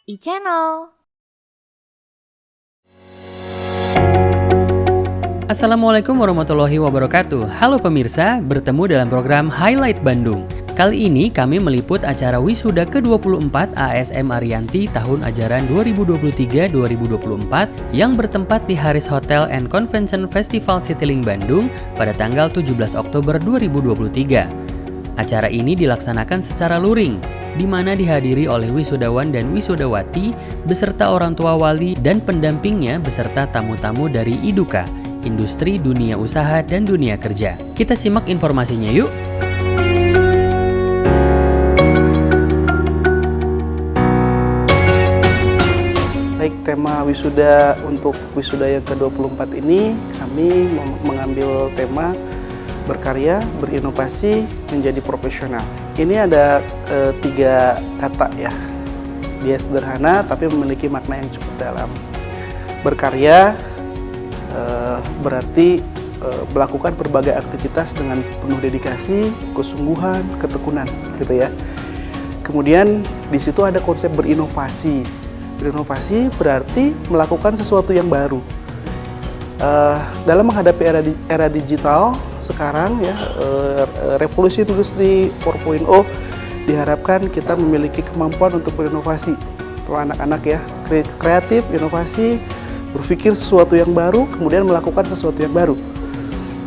e-channel. Assalamualaikum warahmatullahi wabarakatuh. Halo pemirsa, bertemu dalam program Highlight Bandung. Kali ini kami meliput acara wisuda ke-24 ASM Ariyanti tahun ajaran 2023-2024 yang bertempat di Haris Hotel and Convention Festival Citylink Bandung pada tanggal 17 Oktober 2023. Acara ini dilaksanakan secara luring, di mana dihadiri oleh wisudawan dan wisudawati beserta orang tua wali dan pendampingnya beserta tamu-tamu dari IDUKA, Industri Dunia Usaha dan Dunia Kerja. Kita simak informasinya yuk. Baik, tema wisuda untuk wisuda yang ke-24 ini kami mengambil tema berkarya, berinovasi, menjadi profesional. Ini ada 3 kata ya. Dia sederhana tapi memiliki makna yang cukup dalam. Berkarya berarti melakukan berbagai aktivitas dengan penuh dedikasi, kesungguhan, ketekunan, gitu ya. Kemudian di situ ada konsep berinovasi. Berinovasi berarti melakukan sesuatu yang baru. Dalam menghadapi era digital sekarang ya, revolusi industri 4.0, diharapkan kita memiliki kemampuan untuk berinovasi. Kalau anak-anak ya, kreatif, inovasi, berpikir sesuatu yang baru, kemudian melakukan sesuatu yang baru.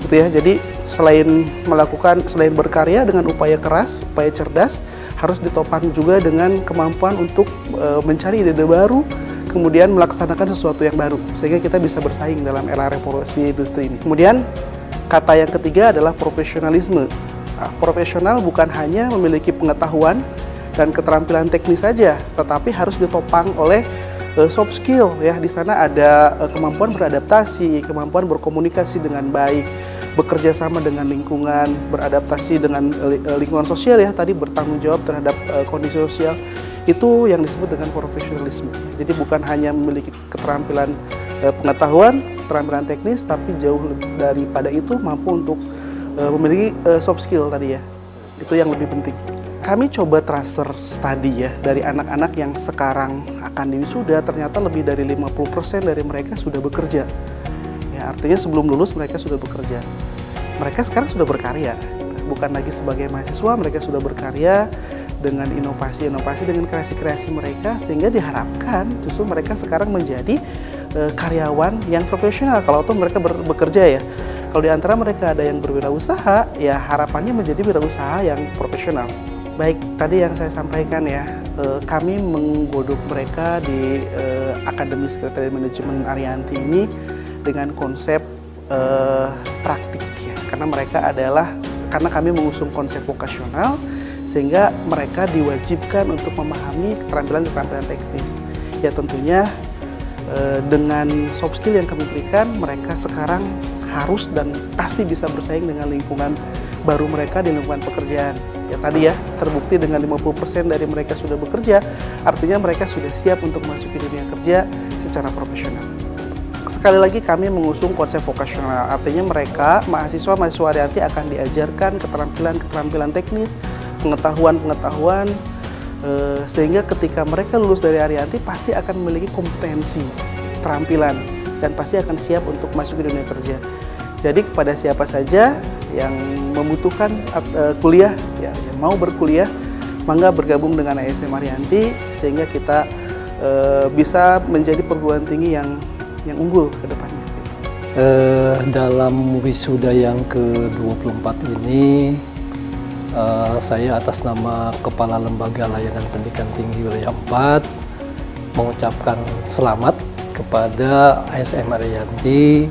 Gitu ya. Jadi selain berkarya dengan upaya keras, upaya cerdas, harus ditopang juga dengan kemampuan untuk mencari ide baru, kemudian melaksanakan sesuatu yang baru, sehingga kita bisa bersaing dalam era revolusi industri ini. Kemudian kata yang ketiga adalah profesionalisme. Nah, profesional bukan hanya memiliki pengetahuan dan keterampilan teknis saja, tetapi harus ditopang oleh soft skill ya. Di sana ada kemampuan beradaptasi, kemampuan berkomunikasi dengan baik, bekerja sama dengan lingkungan, beradaptasi dengan lingkungan sosial ya, tadi bertanggung jawab terhadap kondisi sosial. Itu yang disebut dengan profesionalisme. Jadi bukan hanya memiliki keterampilan pengetahuan, keterampilan teknis, tapi jauh daripada itu mampu untuk memiliki soft skill tadi ya. Itu yang lebih penting. Kami coba tracer study ya dari anak-anak yang sekarang akan diwisuda, ternyata lebih dari 50% dari mereka sudah bekerja. Ya, artinya sebelum lulus mereka sudah bekerja. Mereka sekarang sudah berkarya. Bukan lagi sebagai mahasiswa, mereka sudah berkarya dengan inovasi-inovasi, dengan kreasi-kreasi mereka, sehingga diharapkan justru mereka sekarang menjadi karyawan yang profesional kalau tuh mereka bekerja ya. Kalau di antara mereka ada yang berwirausaha, ya harapannya menjadi wirausaha yang profesional. Baik, tadi yang saya sampaikan ya, kami menggodok mereka di Akademi Sekretariat Manajemen Ariyanti ini dengan konsep praktik ya, karena kami mengusung konsep vokasional, sehingga mereka diwajibkan untuk memahami keterampilan-keterampilan teknis. Ya tentunya dengan soft skill yang kami berikan, mereka sekarang harus dan pasti bisa bersaing dengan lingkungan baru mereka di lingkungan pekerjaan. Ya tadi ya, terbukti dengan 50% dari mereka sudah bekerja, artinya mereka sudah siap untuk masuk ke dunia kerja secara profesional. Sekali lagi kami mengusung konsep vokasional, artinya mereka, mahasiswa-mahasiswa Ariyanti akan diajarkan keterampilan-keterampilan teknis, pengetahuan-pengetahuan, sehingga ketika mereka lulus dari Ariyanti pasti akan memiliki kompetensi, keterampilan, dan pasti akan siap untuk masuk ke dunia kerja. Jadi kepada siapa saja yang membutuhkan kuliah, ya, yang mau berkuliah, mangga bergabung dengan ASM Ariyanti, sehingga kita bisa menjadi perguruan tinggi yang unggul ke depannya. Dalam wisuda yang ke-24 ini, saya atas nama Kepala Lembaga Layanan Pendidikan Tinggi Wilayah 4 mengucapkan selamat kepada ASM Ariyanti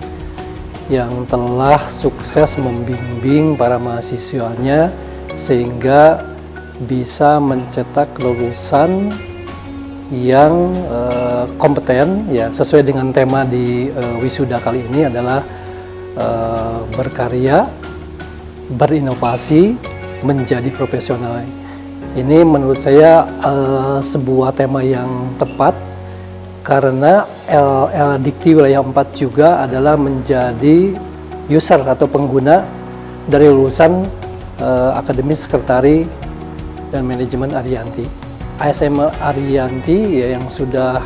yang telah sukses membimbing para mahasiswanya sehingga bisa mencetak lulusan yang kompeten ya, sesuai dengan tema di wisuda kali ini adalah berkarya, berinovasi, menjadi profesional. Ini menurut saya sebuah tema yang tepat karena Dikti Wilayah 4 juga adalah menjadi user atau pengguna dari lulusan Akademi Sekretari dan Manajemen Ariyanti. ASM Ariyanti ya, yang sudah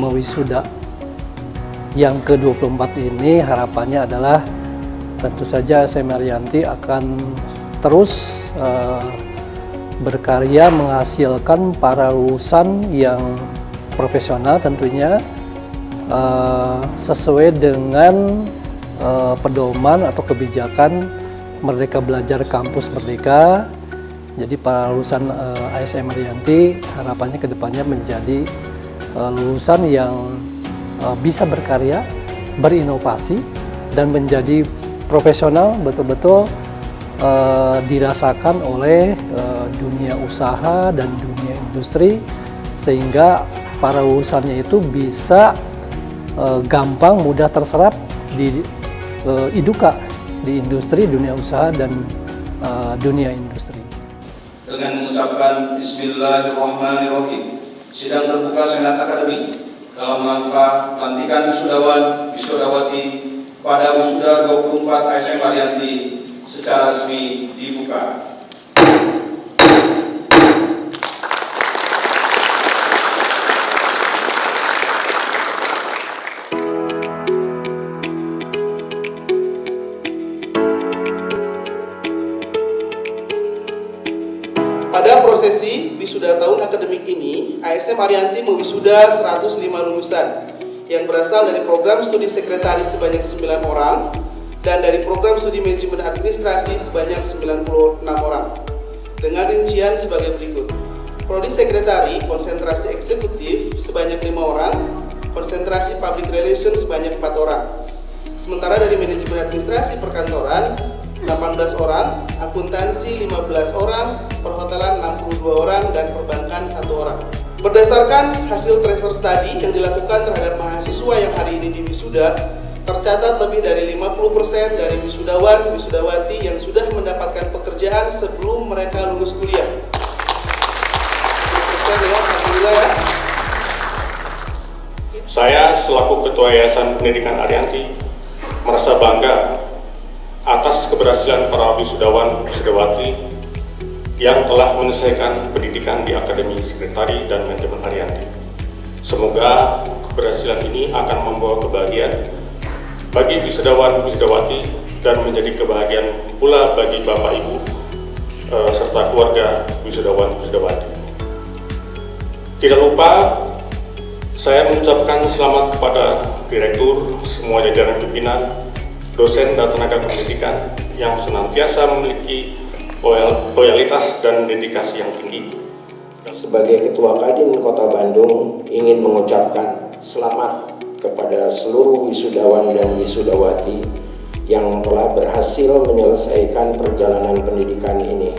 mewisuda yang ke-24 ini, harapannya adalah tentu saja ASM Ariyanti akan terus berkarya menghasilkan para lulusan yang profesional tentunya, sesuai dengan pedoman atau kebijakan Merdeka Belajar Kampus Merdeka. Jadi para lulusan ASM Ariyanti harapannya ke depannya menjadi lulusan yang bisa berkarya, berinovasi, dan menjadi profesional betul-betul dirasakan oleh dunia usaha dan dunia industri, sehingga para lulusannya itu bisa gampang, mudah terserap di IDUKA, di industri, dunia usaha, dan dunia industri. Dengan mengucapkan Bismillahirrahmanirrahim, sidang terbuka Senat Akademik dalam rangka pelantikan wisudawan wisudawati pada wisuda 24 ASM Ariyanti secara resmi dibuka. Pada prosesi wisuda tahun akademik ini, ASM Ariyanti mewisuda 105 lulusan yang berasal dari program studi sekretaris sebanyak 9 orang dan dari program studi manajemen administrasi sebanyak 96 orang. Dengan rincian sebagai berikut: prodi sekretari konsentrasi eksekutif sebanyak 5 orang, konsentrasi public relations sebanyak 4 orang. Sementara dari manajemen administrasi perkantoran 18 orang, akuntansi 15 orang, perhotelan 62 orang, dan perbankan 1 orang. Berdasarkan hasil tracer study yang dilakukan terhadap mahasiswa yang hari ini diwisuda, tercatat lebih dari 50% dari wisudawan wisudawati yang sudah mendapatkan pekerjaan sebelum mereka lulus kuliah. 50% ya, alhamdulillah ya. Saya selaku Ketua Yayasan Pendidikan Ariyanti merasa bangga atas keberhasilan para wisudawan wisudawati yang telah menyelesaikan pendidikan di Akademi Sekretari dan Manajemen Ariyanti. Semoga keberhasilan ini akan membawa kebahagiaan bagi wisudawan wisudawati dan menjadi kebahagiaan pula bagi Bapak Ibu serta keluarga wisudawan wisudawati. Tidak lupa saya mengucapkan selamat kepada Direktur, semua jajaran pimpinan, dosen dan tenaga pendidikan yang senantiasa memiliki loyalitas dan dedikasi yang tinggi. Sebagai Ketua Kadin Kota Bandung ingin mengucapkan selamat kepada seluruh wisudawan dan wisudawati yang telah berhasil menyelesaikan perjalanan pendidikan ini.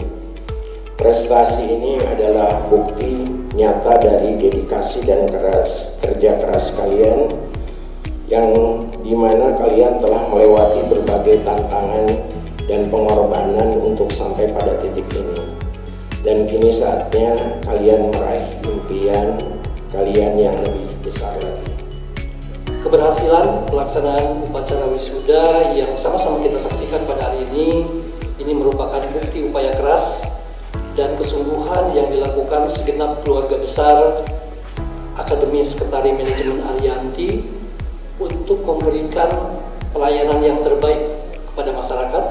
Prestasi ini adalah bukti nyata dari dedikasi dan kerja keras kalian, yang dimana kalian telah melewati berbagai tantangan dan pengorbanan untuk sampai pada titik ini. Dan kini saatnya kalian meraih impian kalian yang lebih besar lagi. Keberhasilan pelaksanaan upacara wisuda yang sama-sama kita saksikan pada hari ini merupakan bukti upaya keras dan kesungguhan yang dilakukan segenap keluarga besar Akademi Sekretari Manajemen Ariyanti untuk memberikan pelayanan yang terbaik kepada masyarakat,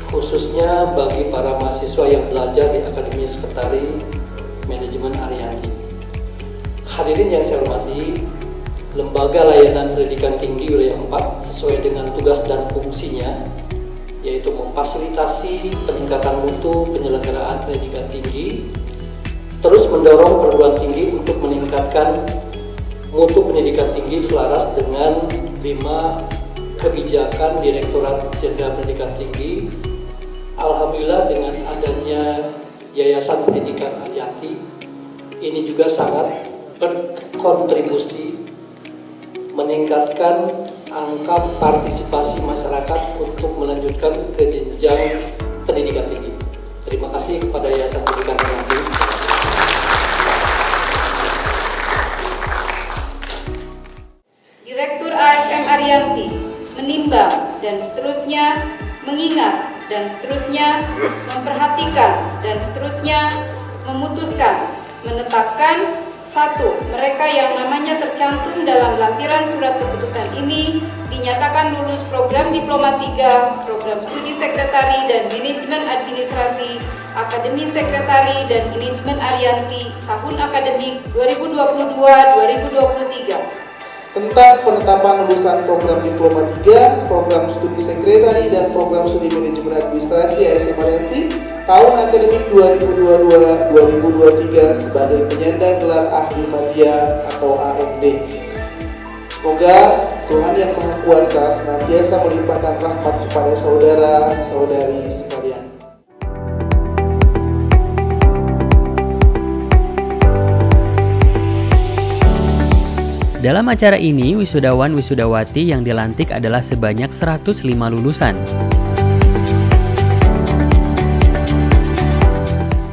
khususnya bagi para mahasiswa yang belajar di Akademi Sekretari Manajemen Ariyanti. Hadirin yang saya hormati, Lembaga Layanan Pendidikan Tinggi Wilayah 4 sesuai dengan tugas dan fungsinya, yaitu memfasilitasi peningkatan mutu penyelenggaraan pendidikan tinggi, terus mendorong perguruan tinggi untuk meningkatkan mutu pendidikan tinggi selaras dengan 5 kebijakan Direktorat Jenderal Pendidikan Tinggi. Alhamdulillah dengan adanya Yayasan Pendidikan Ariyanti ini juga sangat berkontribusi meningkatkan angka partisipasi masyarakat untuk melanjutkan ke jenjang pendidikan tinggi. Terima kasih kepada Yayasan Pendidikan Ariyanti. Direktur ASM Ariyanti menimbang dan seterusnya, mengingat dan seterusnya, memperhatikan dan seterusnya, memutuskan menetapkan 1. Mereka yang namanya tercantum dalam lampiran surat keputusan ini dinyatakan lulus program Diploma 3, program Studi Sekretari dan Manajemen Administrasi, Akademi Sekretari dan Manajemen Arianti tahun akademik 2022-2023. Tentang penetapan lulusan program Diploma 3, program Studi Sekretari dan program Studi Manajemen Administrasi ASM Arianti tahun akademik 2022-2023 sebagai penyandang gelar Ahli Madya atau AMD. Semoga Tuhan Yang Maha Kuasa senantiasa melimpahkan rahmat kepada saudara-saudari sekalian. Dalam acara ini, wisudawan-wisudawati yang dilantik adalah sebanyak 105 lulusan.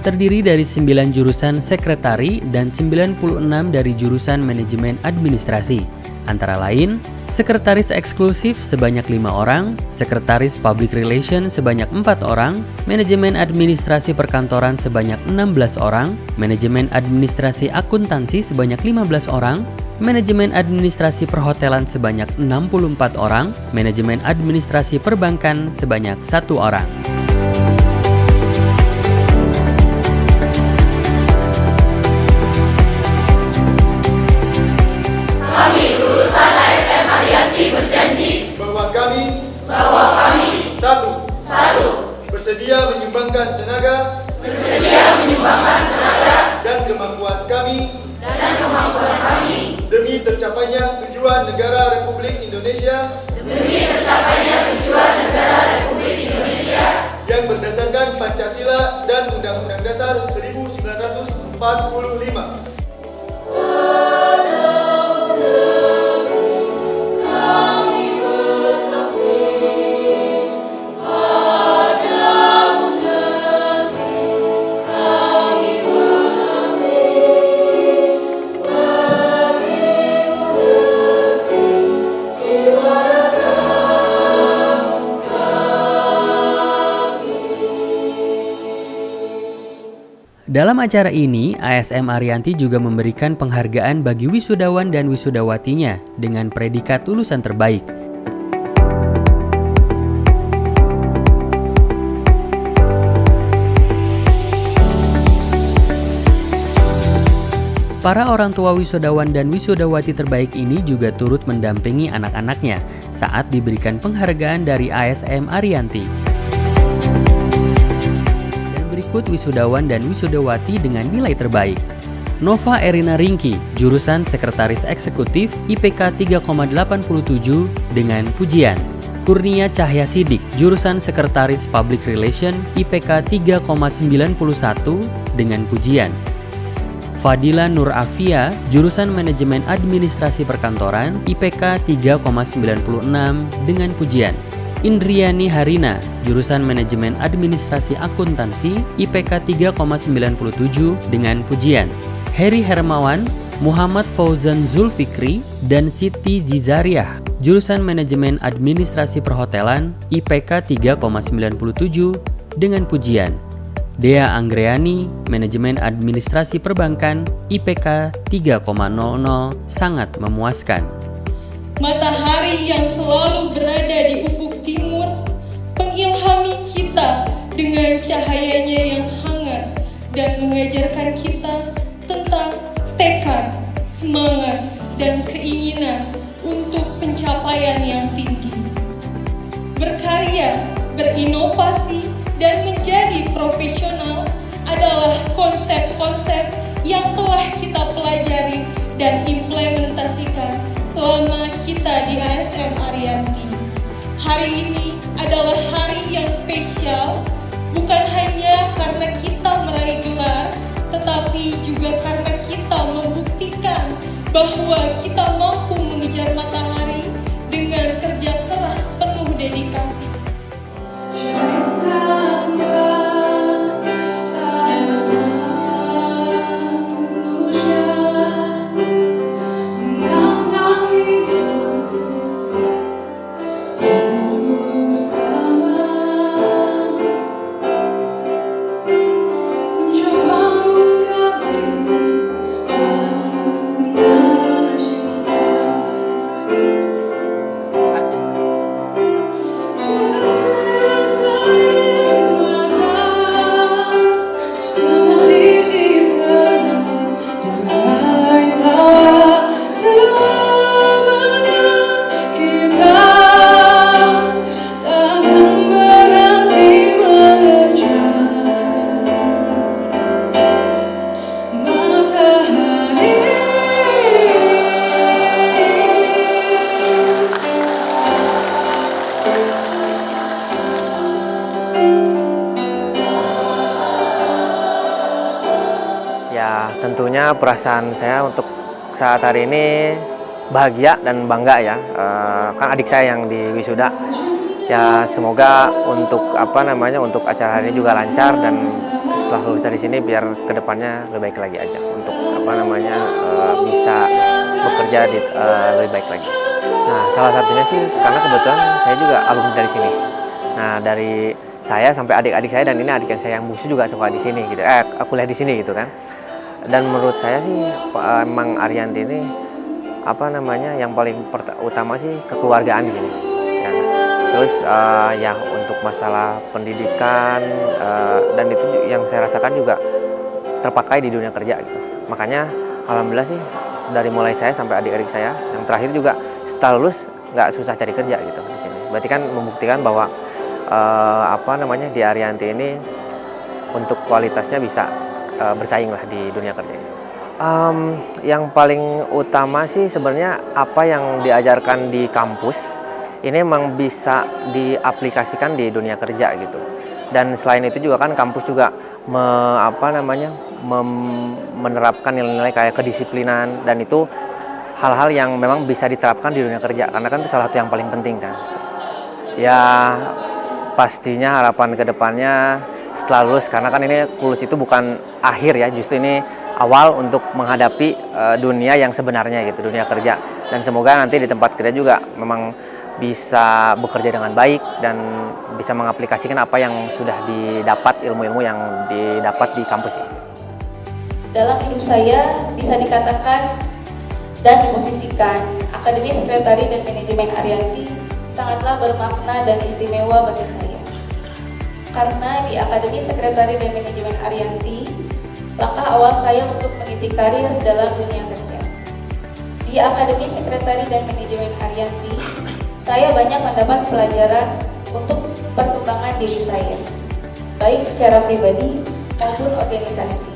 Terdiri dari 9 jurusan sekretari dan 96 dari jurusan manajemen administrasi. Antara lain, sekretaris eksklusif sebanyak 5 orang, sekretaris public relation sebanyak 4 orang, manajemen administrasi perkantoran sebanyak 16 orang, manajemen administrasi akuntansi sebanyak 15 orang, manajemen administrasi perhotelan sebanyak 64 orang, manajemen administrasi perbankan sebanyak 1 orang. Kami lulusan ASM Arianti berjanji bahwa kami 1. Bersedia menyumbangkan tenaga dan kemampuan kami demi tercapainya tujuan negara Republik Indonesia yang berdasarkan Pancasila dan Undang-Undang Dasar 1945. Dalam acara ini, ASM Arianti juga memberikan penghargaan bagi wisudawan dan wisudawatinya dengan predikat lulusan terbaik. Para orang tua wisudawan dan wisudawati terbaik ini juga turut mendampingi anak-anaknya saat diberikan penghargaan dari ASM Arianti. Berikut wisudawan dan wisudawati dengan nilai terbaik. Nova Erina Ringki, jurusan Sekretaris Eksekutif IPK 3,87 dengan pujian. Kurnia Cahya Sidik, jurusan Sekretaris Public Relation IPK 3,91 dengan pujian. Fadila Nur Afia, jurusan Manajemen Administrasi Perkantoran IPK 3,96 dengan pujian. Indriani Harina, jurusan Manajemen Administrasi Akuntansi IPK 3,97 dengan pujian. Heri Hermawan, Muhammad Fauzan Zulfikri, dan Siti Jizariah, jurusan Manajemen Administrasi Perhotelan IPK 3,97 dengan pujian. Dea Anggreani, Manajemen Administrasi Perbankan IPK 3,00 sangat memuaskan. Matahari yang selalu berada di ufuk timur mengilhami kita dengan cahayanya yang hangat dan mengajarkan kita tentang tekad, semangat, dan keinginan untuk pencapaian yang tinggi. Berkarya, berinovasi, dan menjadi profesional adalah konsep-konsep yang telah kita pelajari dan implementasikan selama kita di ASM Arianti. Hari ini adalah hari yang spesial, bukan hanya karena kita meraih gelar, tetapi juga karena kita membuktikan bahwa kita mampu mengejar matahari dengan kerja keras penuh dedikasi. Mencoba Tentunya perasaan saya untuk saat hari ini bahagia dan bangga ya. Kan adik saya yang di wisuda. Ya semoga untuk untuk acara hari ini juga lancar, dan setelah lulus dari sini biar kedepannya lebih baik lagi aja untuk bisa bekerja lebih baik lagi. Nah salah satunya sih karena kebetulan saya juga alumni dari sini. Nah dari saya sampai adik-adik saya, dan ini adik yang saya yang bungsu juga sekolah di sini gitu. Kuliah di sini gitu kan. Dan menurut saya sih emang Ariyanti ini yang paling utama sih kekeluargaan di sini. Ya. Terus ya untuk masalah pendidikan dan itu yang saya rasakan juga terpakai di dunia kerja gitu. Makanya alhamdulillah sih dari mulai saya sampai adik-adik saya yang terakhir juga setelah lulus nggak susah cari kerja gitu di sini. Berarti kan membuktikan bahwa di Ariyanti ini untuk kualitasnya bisa bersaing lah di dunia kerja ini. Yang paling utama sih sebenarnya apa yang diajarkan di kampus ini memang bisa diaplikasikan di dunia kerja gitu. Dan selain itu juga kan kampus juga menerapkan nilai-nilai kayak kedisiplinan, dan itu hal-hal yang memang bisa diterapkan di dunia kerja, karena kan itu salah satu yang paling penting kan. Ya pastinya harapan kedepannya setelah lulus, karena kan ini lulus itu bukan akhir ya, justru ini awal untuk menghadapi dunia yang sebenarnya gitu, dunia kerja. Dan semoga nanti di tempat kerja juga memang bisa bekerja dengan baik dan bisa mengaplikasikan apa yang sudah didapat, ilmu-ilmu yang didapat di kampus ini. Dalam hidup saya bisa dikatakan dan diposisikan Akademi Sekretari dan Manajemen Ariyanti sangatlah bermakna dan istimewa bagi saya. Karena di Akademi Sekretari dan Manajemen Ariyanti, langkah awal saya untuk meniti karir dalam dunia kerja. Di Akademi Sekretari dan Manajemen Ariyanti, saya banyak mendapat pelajaran untuk perkembangan diri saya, baik secara pribadi maupun organisasi.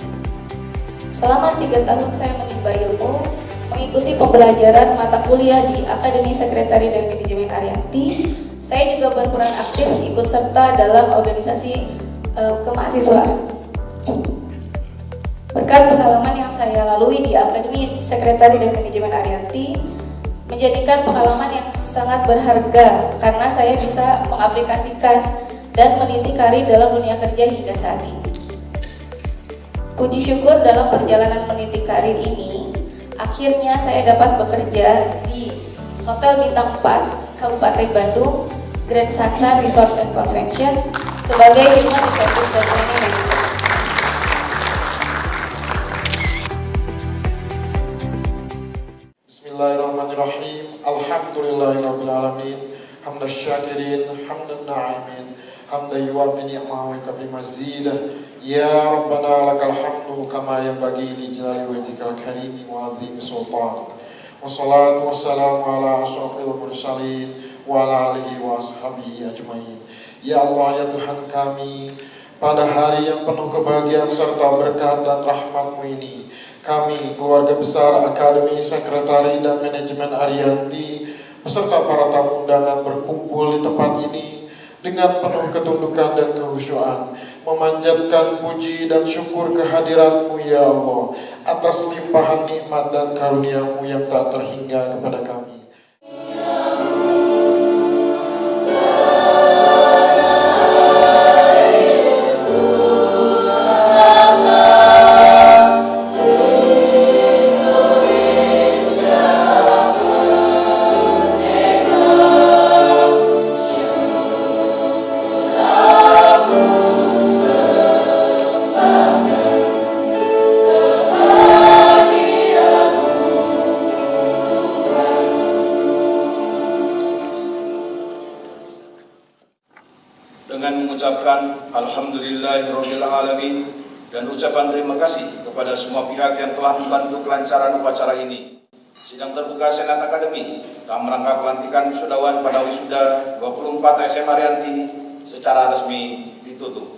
Selama 3 tahun saya menimba ilmu, mengikuti pembelajaran mata kuliah di Akademi Sekretari dan Manajemen Ariyanti, saya juga berperan aktif ikut serta dalam organisasi kemahasiswaan. Berkat pengalaman yang saya lalui di Akademi Sekretari dan Manajemen Ariyanti, menjadikan pengalaman yang sangat berharga karena saya bisa mengaplikasikan dan meniti karir dalam dunia kerja hingga saat ini. Puji syukur dalam perjalanan meniti karir ini, akhirnya saya dapat bekerja di Hotel Bintang 4 Kabupaten Bandung, Grand Sanca Resort and Convention sebagai Human Resources dan Training Manager. Bismillahirrahmanirrahim. Alhamdulillahirabbil alamin. Hamdas syakirin, hamdan na'imin, hamdan yuwafi ni'mahu wa yukafi mazidah. Ya Rabbana lakal hamdu kama yanbaghi li jalali wajhikal karimi wa 'azimi sultanik. Wassalatu wassalamu ala asyrafil mursalin wa ala alihi wa ashabihi ajmain. Ya Allah, ya Tuhan kami, pada hari yang penuh kebahagiaan serta berkah dan rahmat-Mu ini, kami, keluarga besar Akademi Sekretari dan Manajemen Ariyanti, beserta para tamu undangan berkumpul di tempat ini dengan penuh ketundukan dan kehusyuan, memanjatkan puji dan syukur kehadirat-Mu ya Allah, atas limpahan nikmat dan karunia-Mu yang tak terhingga kepada kami. Dengan mengucapkan Alhamdulillahirabbil alamin dan ucapan terima kasih kepada semua pihak yang telah membantu kelancaran upacara ini. Sidang terbuka Senat Akademi dalam rangka pelantikan wisudawan pada wisuda 24 SM Ariyanti secara resmi ditutup.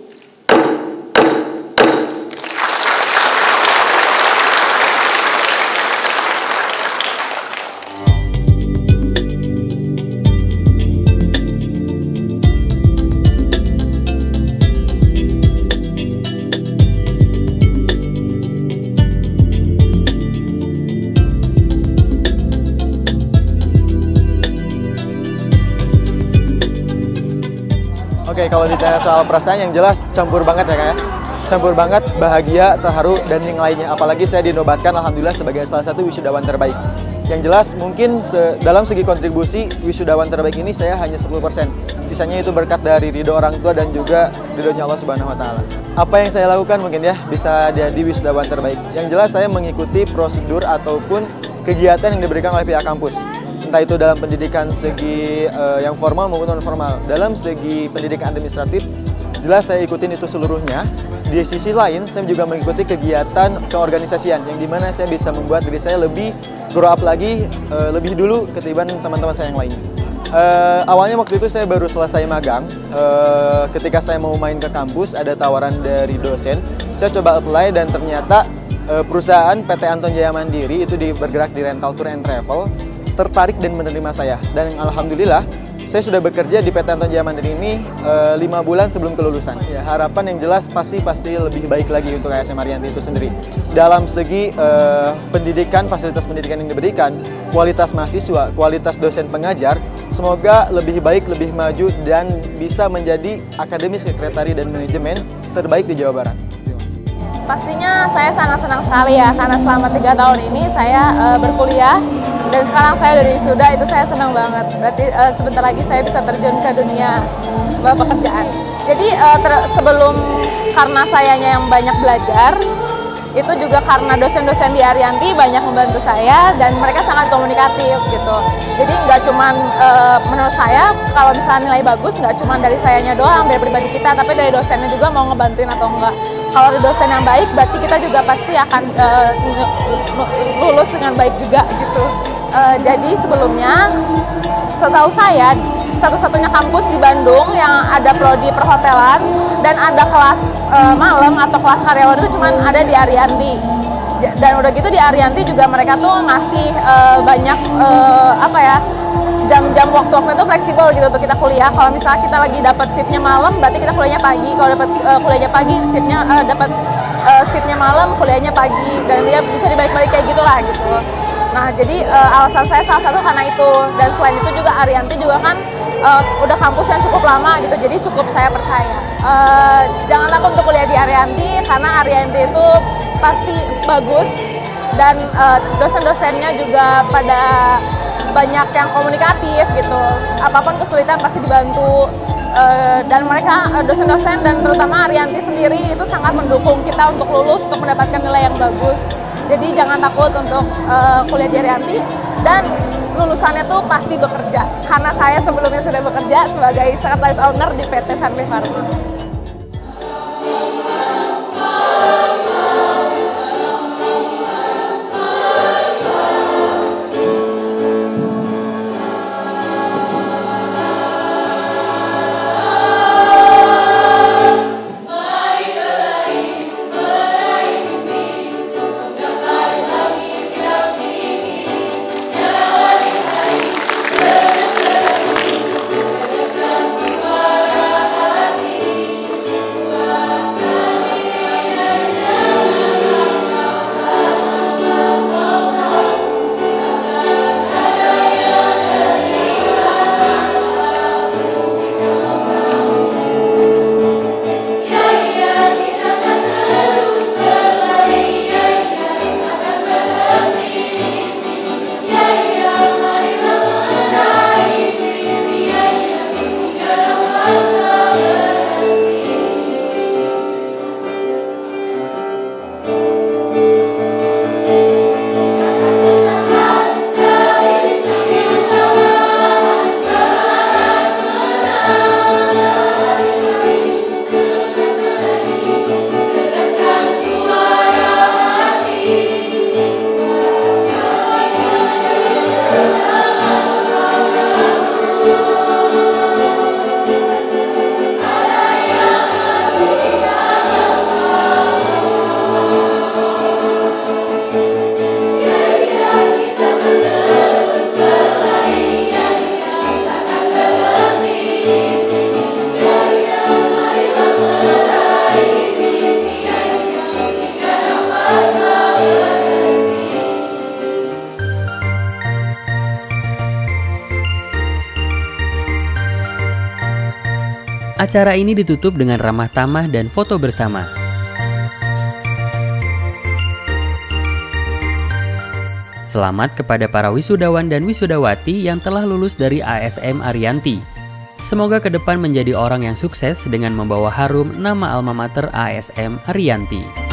kalau ditanya soal perasaan yang jelas campur banget ya Kak ya. Campur banget, bahagia, terharu, dan yang lainnya. Apalagi saya dinobatkan alhamdulillah sebagai salah satu wisudawan terbaik. Yang jelas mungkin dalam segi kontribusi wisudawan terbaik ini saya hanya 10%. Sisanya itu berkat dari ridho orang tua dan juga ridhonya Allah Subhanahu wa taala. Apa yang saya lakukan mungkin ya bisa jadi wisudawan terbaik. Yang jelas saya mengikuti prosedur ataupun kegiatan yang diberikan oleh pihak kampus. Entah itu dalam pendidikan segi yang formal maupun non formal. Dalam segi pendidikan administratif jelas saya ikutin itu seluruhnya. Di sisi lain saya juga mengikuti kegiatan keorganisasian yang dimana saya bisa membuat diri saya lebih grow up lagi lebih dulu ketimbang teman-teman saya yang lainnya. Awalnya waktu itu saya baru selesai magang. Ketika saya mau main ke kampus ada tawaran dari dosen. Saya coba apply dan ternyata perusahaan PT Anton Jaya Mandiri itu bergerak di rental tour and travel tertarik dan menerima saya. Dan alhamdulillah saya sudah bekerja di PT Anton Jaya Mandiri ini 5 bulan sebelum kelulusan. Ya, harapan yang jelas pasti lebih baik lagi untuk ASM Arianti itu sendiri. Dalam segi pendidikan, fasilitas pendidikan yang diberikan, kualitas mahasiswa, kualitas dosen pengajar, semoga lebih baik, lebih maju, dan bisa menjadi akademis sekretari dan manajemen terbaik di Jawa Barat. Pastinya saya sangat senang sekali ya, karena selama 3 tahun ini saya berkuliah dan sekarang saya dari wisuda, itu saya senang banget. Berarti sebentar lagi saya bisa terjun ke dunia pekerjaan. Jadi sebelum karena sayanya yang banyak belajar, itu juga karena dosen-dosen di Arianti banyak membantu saya dan mereka sangat komunikatif gitu. Jadi nggak cuman menurut saya kalau misalnya nilai bagus nggak cuman dari sayanya doang, dari pribadi kita, tapi dari dosennya juga mau ngebantuin atau enggak. Kalau ada dosen yang baik berarti kita juga pasti akan lulus dengan baik juga gitu. Jadi sebelumnya setahu saya satu-satunya kampus di Bandung yang ada prodi perhotelan dan ada kelas malam atau kelas karyawan itu cuma ada di Arianti. Dan udah gitu di Arianti juga mereka tuh ngasih banyak jam-jam waktu itu fleksibel gitu untuk kita kuliah. Kalau misalnya kita lagi dapat shiftnya malam, berarti kita kuliahnya pagi. Kalau dapat kuliahnya pagi, shiftnya malam, kuliahnya pagi, dan dia bisa dibalik-balik kayak gitulah gitu. Nah, jadi alasan saya salah satu karena itu. Dan selain itu juga Arianti juga kan udah kampus yang cukup lama gitu, jadi cukup saya percaya. Jangan takut untuk kuliah di Arianti, karena Arianti itu pasti bagus. Dan dosen-dosennya juga pada banyak yang komunikatif gitu. Apapun kesulitan pasti dibantu. Dan mereka dosen-dosen dan terutama Arianti sendiri itu sangat mendukung kita untuk lulus, untuk mendapatkan nilai yang bagus. Jadi jangan takut untuk kuliah di Arianti, dan lulusannya tuh pasti bekerja. Karena saya sebelumnya sudah bekerja sebagai sekretaris owner di PT Sanri Pharma. Acara ini ditutup dengan ramah tamah dan foto bersama. Selamat kepada para wisudawan dan wisudawati yang telah lulus dari ASM Arianti. Semoga ke depan menjadi orang yang sukses dengan membawa harum nama alma mater ASM Arianti.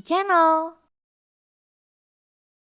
e-channel.